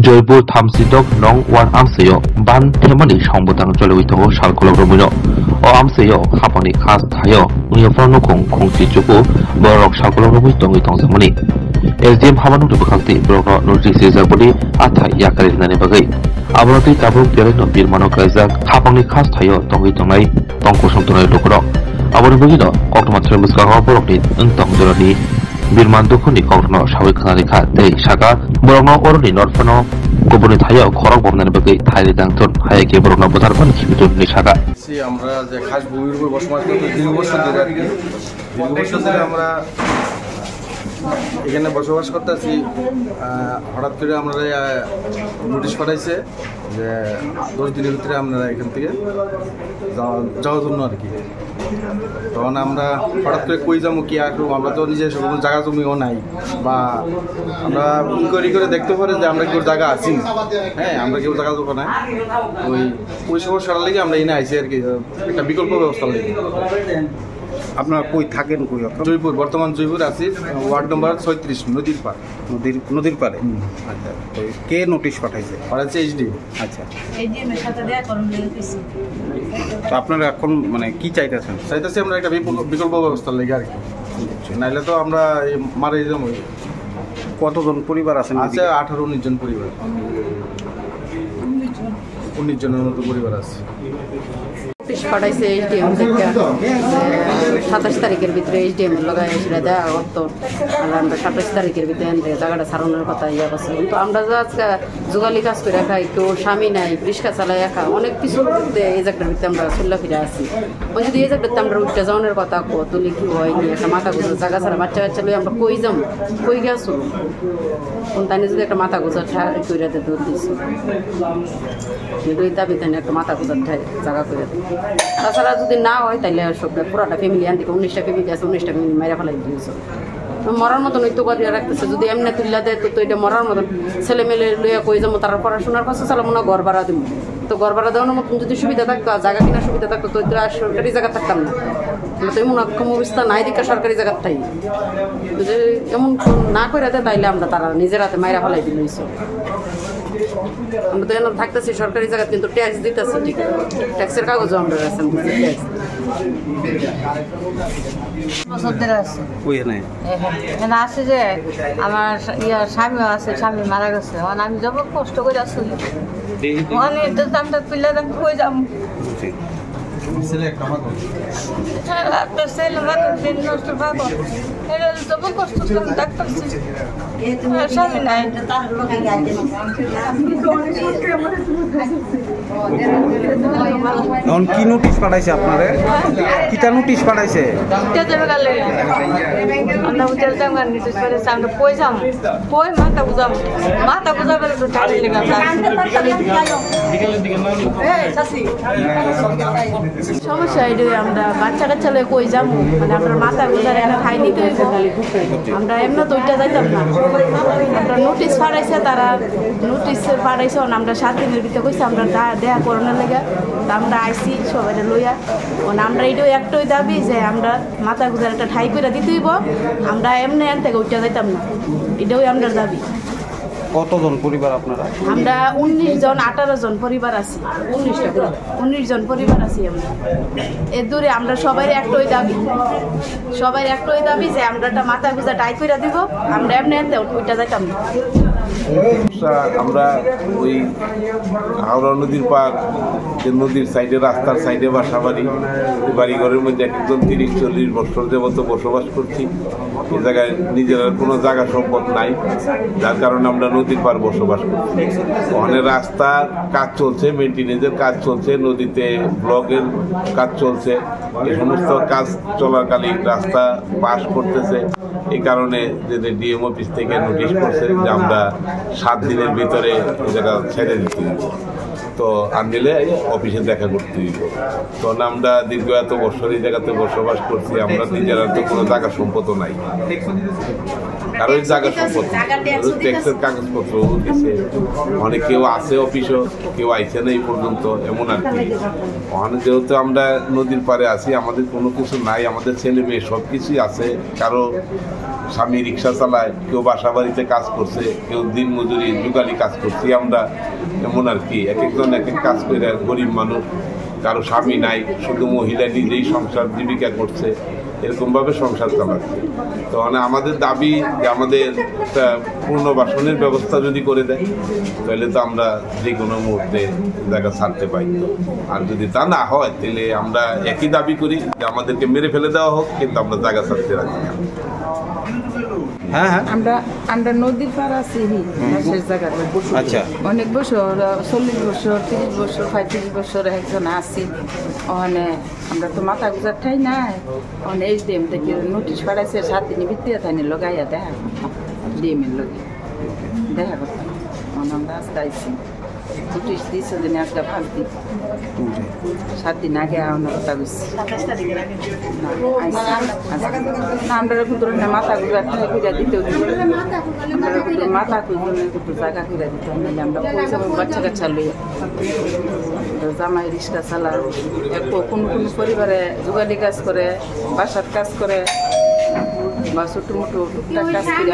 Joypur Thamsidok Nong Wan Amseyo Ban Themani Sambotang Jolowito Shalkolok Romino O Amseyo Hapani Khas Thayo Uniform Kong Kongti Juku Borok Shalkolok Romito Itong Zamani SDM Habanu Bakti Borok Notice Zabodi Athai Yakari Nani Bagai Abrati Tabuk Pireno Birmano Kazak Hapani Khas Thayo Tongitongai Tongko Santonai Lokoro Abonu Bugino Oktomatri Muskaga Borokni Untong Jorani Birman Dukuni Korno Shawi Kanalika Dei Shaka Borno Orni Norfano Gobuni Tayo Korok Bomnan Bagi Thai Dangton Hayake Borno Botarban Kibitun Nishaka Si আমরা যে খাস ভূমির উপর বসবাস করতে দীর্ঘ বছর ধরে আর কি দীর্ঘ বছর ধরে আমরা এখানে বসবাস করতেছি হঠাৎ করে আমরা নোটিশ পাঠাইছে যে 10 দিনের ভিতরে আপনারা এখান থেকে যাওয়ার জন্য আর কি তখন আমরা হঠাৎ করে কই যাবো কি আসবো আমরা তো নিজে কোনো জায়গা জমিও নাই বা আমরা ইনকোয়ারি করে দেখতে পারি যে আমরা কেউ জায়গা আছি হ্যাঁ আমরা কেউ জায়গা জমা নাই ওই সমস্যাটার লেগে আমরা এনে আইছি আর কি একটা বিকল্প ব্যবস্থা লেগে আপনারা কই থাকেন কই জয়পুর বর্তমান জয়পুর আছি ওয়ার্ড নম্বর 36 নদীর পাড়ে আচ্ছা তো কে নোটিশ পাঠাইছে পাঠাইছে এইচডি আচ্ছা এইচডি এর সাথে দেখা করুন দিয়েছি তো আপনারা এখন মানে কি চাইতেছেন আমরা একটা বিকল্প ব্যবস্থা লেগে আর কি নাইলে তো আমরা মারা যাবো কতজন পরিবার আছেন আছে 18-19 জন পরিবার 19 জনের মতো পরিবার আছে পাঠাইছে এইচডিএম থেকে 27 তারিখের ভিতরে এইচডিএম লাগাই সেটা দেওয়া হতো আমরা 27 তারিখের ভিতরে জায়গাটা ছাড়ানোর কথা ইয়া করছি কিন্তু আমরা আজকে যোগালি কাজ করে খাই কেউ স্বামী নাই রিক্সা চালাই একা অনেক কিছু এই জায়গাটার ভিতরে আমরা চল্লা ফিরে আসি ওই যদি এই জায়গাটাতে আমরা উঠতে যাওয়ানোর কথা তুলে কি হয়নি একটা মাথা গোজা জায়গা ছাড়া বাচ্চা লই আমরা কই যাম কই গেছো তাই যদি একটা মাথা গোজা করে দূর দিচ্ছি কিন্তু এই দাবি তাই একটা মাথা গোজার জায়গা করে তাছাড়া যদি না হয় তাহলে সব পুরাটা ফ্যামিলি আন থেকে 19টা ফ্যামিলি আছে 19টা ফ্যামিলি মাইরা ফেলাই দিয়েছে মরার মতন ওই তো করে রাখতেছে যদি এমনি তুললা দেয় তো এটা মরার মতন ছেলে মেলে লইয়া কই যাবো তারা পড়াশোনার কাছে চালাবো না ঘর ভাড়া দেবো তো ঘর ভাড়া দেওয়ার মতন যদি সুবিধা থাকতো জায়গা কেনার সুবিধা থাকতো তো আর সরকারি জায়গা থাকতাম না তো এমন অক্ষম অবস্থা নাই দিকে সরকারি জায়গাটাই যদি এমন না করে দেয় তাইলে আমরা তারা নিজের হাতে মাইরা ফেলাই দিল আমরা তো এখন থাকতেছি সরকারি জায়গা কিন্তু ট্যাক্স দিতেছি ঠিক ট্যাক্সের কাগজও আমরা আছে এখানে আছে যে আমার স্বামীও আছে স্বামী মারা গেছে আমি যাব কষ্ট করে আসলে আমরা পিলা আমি কই যাব স্বামী নাই এখন কি নোটিশ পাঠাইছে আপনারে কিটা নোটিশ পাঠাইছে আমরা হোটেল টাঙ্গার নোটিশ পাঠাইছে আমরা কই যাম কই মাথা বুঝাবে তো টাইম সমস্যা এটা আমরা বাচ্চা কাচ্চা লয়ে কই যাবো মানে আমরা মাথা গুজার একটা ঠাই নিতে আমরা এমনি তো ওইটা যাইতাম না আমরা নোটিশ পাঠাইছে তারা নোটিশের পাঠাইছে আমরা 7 দিনের ভিতরে কইছি আমরা দেখা করানোর লেগে আমরা আইসি সবাই লইয়া আমরা এটাও একটাই দাবি যে আমরা মাথা গুজার একটা ঠাই করে দিতে হইব আমরা এমনি এন থেকে ওইটা যাইতাম না এটাও আমরা দাবি কতজন পরিবার আপনারা আমরা 19 জন 18 জন পরিবার আছি 19 জন পরিবার আছি আমরা এর দূরে আমরা সবাই একটাই দাবি যে আমরা একটা মাথা গুজা টাই করে দিব আমরা এমনি এনতে ওইটা যাইতাম না আমরা ওই হাওড়া নদীর পার যে নদীর সাইডে রাস্তার সাইডে বাড়িঘরের মধ্যে একদম 30-40 বছর যাবত বসবাস করছি এই জায়গায় নিজের কোনো জায়গা সম্পদ নাই যার কারণে আমরা নদীর পার বসবাস করছি ওখানে রাস্তার কাজ চলছে মেনটেনেন্সের কাজ চলছে নদীতে ব্লকের কাজ চলছে এই সমস্ত কাজ চলাকালীন রাস্তা পাস করতেছে এই কারণে যে ডিএম অফিস থেকে নোটিশ করছে যে আমরা 7 দিনের ভিতরে এই জায়গা ছেড়ে দিতে তো আর নিলে অফিসে দেখা করতে দিব। তখন আমরা দীর্ঘ এত বছর এই জায়গাতে বসবাস করছি, আমরা নিজেরা তো কোনো জায়গা সম্পদও নাই, কারণ জায়গা সম্পদ ট্যাক্সের কাগজপত্র দিচ্ছে, অনেক কেউ আছে অফিসও, কেউ আইছে না এই পর্যন্ত, এমন আর কি। ওখানে যেহেতু আমরা নদীর পাড়ে আছি, আমাদের কোনো কিছু নাই, আমাদের ছেলে মেয়ে সব কিছুই আছে। কারো স্বামী রিক্সা চালায়, কেউ বাসা বাড়িতে কাজ করছে, কেউ দিন মজুরি যুগালি কাজ করছি আমরা, এমন আর কি। এক একজন এক এক কাজ করে, গরিব মানুষ, কারো স্বামী নাই, শুধু মহিলা নিজেই সংসার জীবিকা করছে, এরকমভাবে সংসার চালাচ্ছে। তো মানে আমাদের দাবি যে আমাদের একটা পুনর্বাসনের ব্যবস্থা যদি করে দেয়, তাহলে তো আমরা যে কোনো মুহূর্তে জায়গা ছাড়তে পাই। আর যদি তা না হয়, তাহলে আমরা একই দাবি করি যে আমাদেরকে মেরে ফেলে দেওয়া হোক, কিন্তু আমরা জায়গা ছাড়তে রাখি না। হ্যাঁ হ্যাঁ, আমরা নদীর পার আছি শেষ জায়গাতে। আচ্ছা, অনেক বছর, 40 বছর, 30 বছর, 35 বছর একজন আছি। ওখানে আমরা তো মাথা গুজার ঠাই নাই। ওখানে HDM থেকে নোটিশ পাঠাইছে 7 দিনের ভিতরে থাইনি লগাইয়া দেখা ডিএমের লগে দেখা করতাম। আমরা আজকে আইছি, নোটিশ দিয়েছে যে আজকে 5 দিন, 7 দিন আগে আমার কথা বলছি না। আমরা কিন্তু মাথা গুজার ঠাই ঘুরে দিতেও আমরা কিন্তু মাথা খুঁজলে কিন্তু জায়গা ঘুরে দিতাম, নাহলে আমরা বাচ্চা কাচ্চা লইয়া জামাই রিক্সা চালা, কোনো কোনো পরিবারে যোগালি কাজ করে, বাসার কাজ করে, বা ছোটো মোটো টুকটাক কাজ করে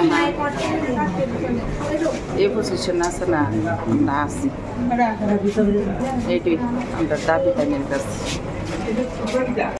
এই পজিশন আছে না, আমরা আছি। এইটাই আমরা দাবি তাদের কাছে।